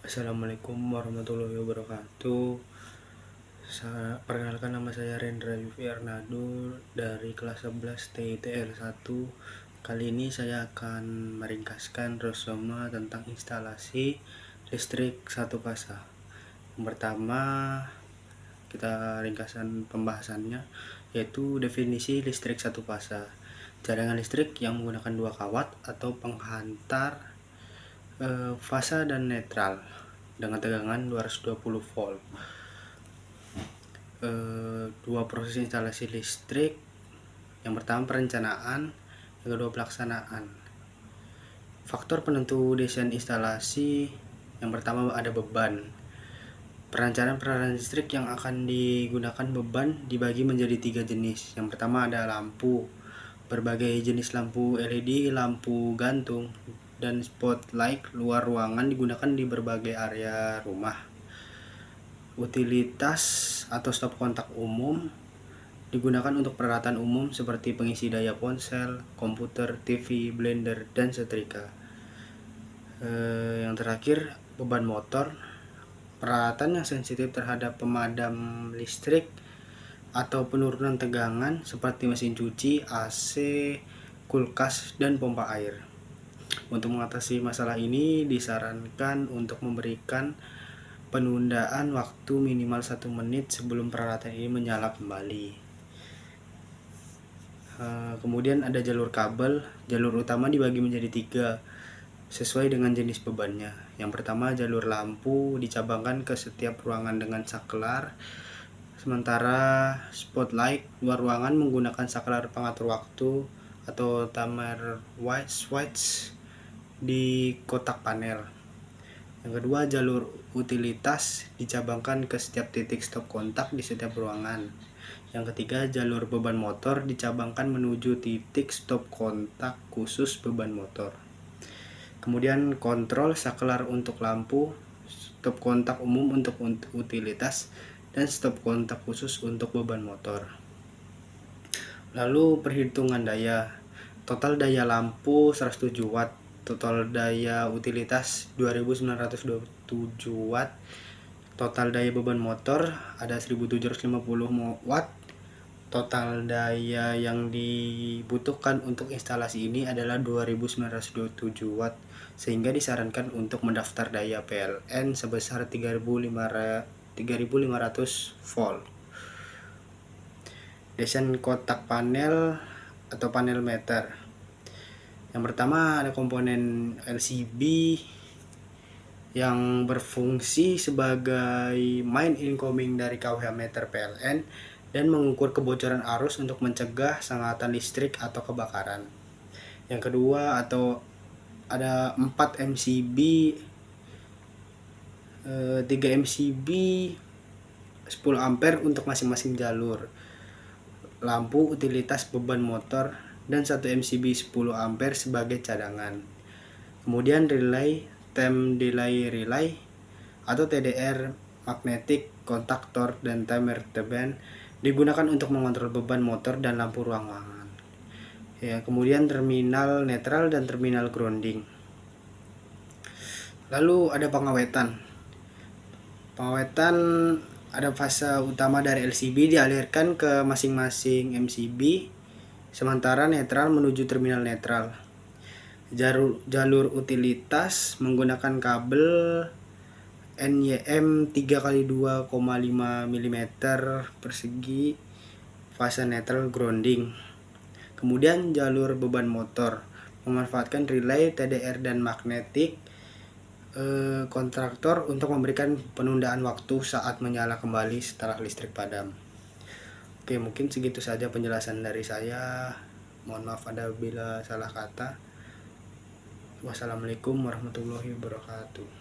Assalamualaikum warahmatullahi wabarakatuh. Perkenalkan, nama saya Rendra Yufi Arnado dari kelas 11 TITL 1. Kali ini saya akan meringkaskan resumé tentang instalasi listrik satu fasa. Yang pertama, kita ringkasan pembahasannya, yaitu definisi listrik satu fasa. Jaringan listrik yang menggunakan 2 kawat atau penghantar fasa dan netral dengan tegangan 220 volt. Dua proses instalasi listrik. Yang pertama perencanaan, yang kedua pelaksanaan. Faktor penentu desain instalasi, yang pertama ada beban. Perencanaan listrik yang akan digunakan beban dibagi menjadi 3 jenis. Yang pertama ada lampu. Berbagai jenis lampu LED, lampu gantung, dan spotlight luar ruangan digunakan di berbagai area rumah. Utilitas atau stop kontak umum digunakan untuk peralatan umum seperti pengisi daya ponsel, komputer, TV, blender, dan setrika. Yang terakhir, beban motor. Peralatan yang sensitif terhadap pemadam listrik atau penurunan tegangan seperti mesin cuci, AC, kulkas, dan pompa air. Untuk mengatasi masalah ini disarankan untuk memberikan penundaan waktu minimal 1 menit sebelum peralatan ini menyala kembali. Kemudian ada jalur kabel. Jalur utama dibagi menjadi 3 sesuai dengan jenis bebannya. Yang pertama, jalur lampu dicabangkan ke setiap ruangan dengan saklar, sementara spotlight luar ruangan menggunakan saklar pengatur waktu atau timer switch di kotak panel. Yang kedua, jalur utilitas dicabangkan ke setiap titik stop kontak di setiap ruangan. Yang ketiga, jalur beban motor dicabangkan menuju titik stop kontak khusus beban motor. Kemudian kontrol saklar untuk lampu, stop kontak umum untuk utilitas, dan stop kontak khusus untuk beban motor. Lalu perhitungan daya. Total daya lampu 107 watt, total daya utilitas 2927 watt, total daya beban motor ada 1750 watt. Total daya yang dibutuhkan untuk instalasi ini adalah 2927 watt, sehingga disarankan untuk mendaftar daya PLN sebesar 3500 volt. Desain kotak panel atau panel meter. Yang pertama ada komponen LCB yang berfungsi sebagai main incoming dari KWH meter PLN dan mengukur kebocoran arus untuk mencegah sengatan listrik atau kebakaran. Yang kedua ada 4 MCB, 3 MCB 10 ampere untuk masing-masing jalur lampu, utilitas, beban motor, dan 1 MCB 10 ampere sebagai cadangan. Kemudian relay, time delay relay atau TDR, magnetic kontaktor, dan timer band digunakan untuk mengontrol beban motor dan lampu ruangan. Kemudian terminal netral dan terminal grounding. Lalu ada pengawetan. Ada fase utama dari LCB dialirkan ke masing-masing MCB, sementara netral menuju terminal netral. Jalur utilitas menggunakan kabel NYM 3x2,5 mm persegi, fase netral grounding. Kemudian jalur beban motor memanfaatkan relay, TDR, dan magnetic kontraktor untuk memberikan penundaan waktu saat menyala kembali setelah listrik padam. Oke, mungkin segitu saja penjelasan dari saya. Mohon maaf apabila salah kata. Wassalamualaikum warahmatullahi wabarakatuh.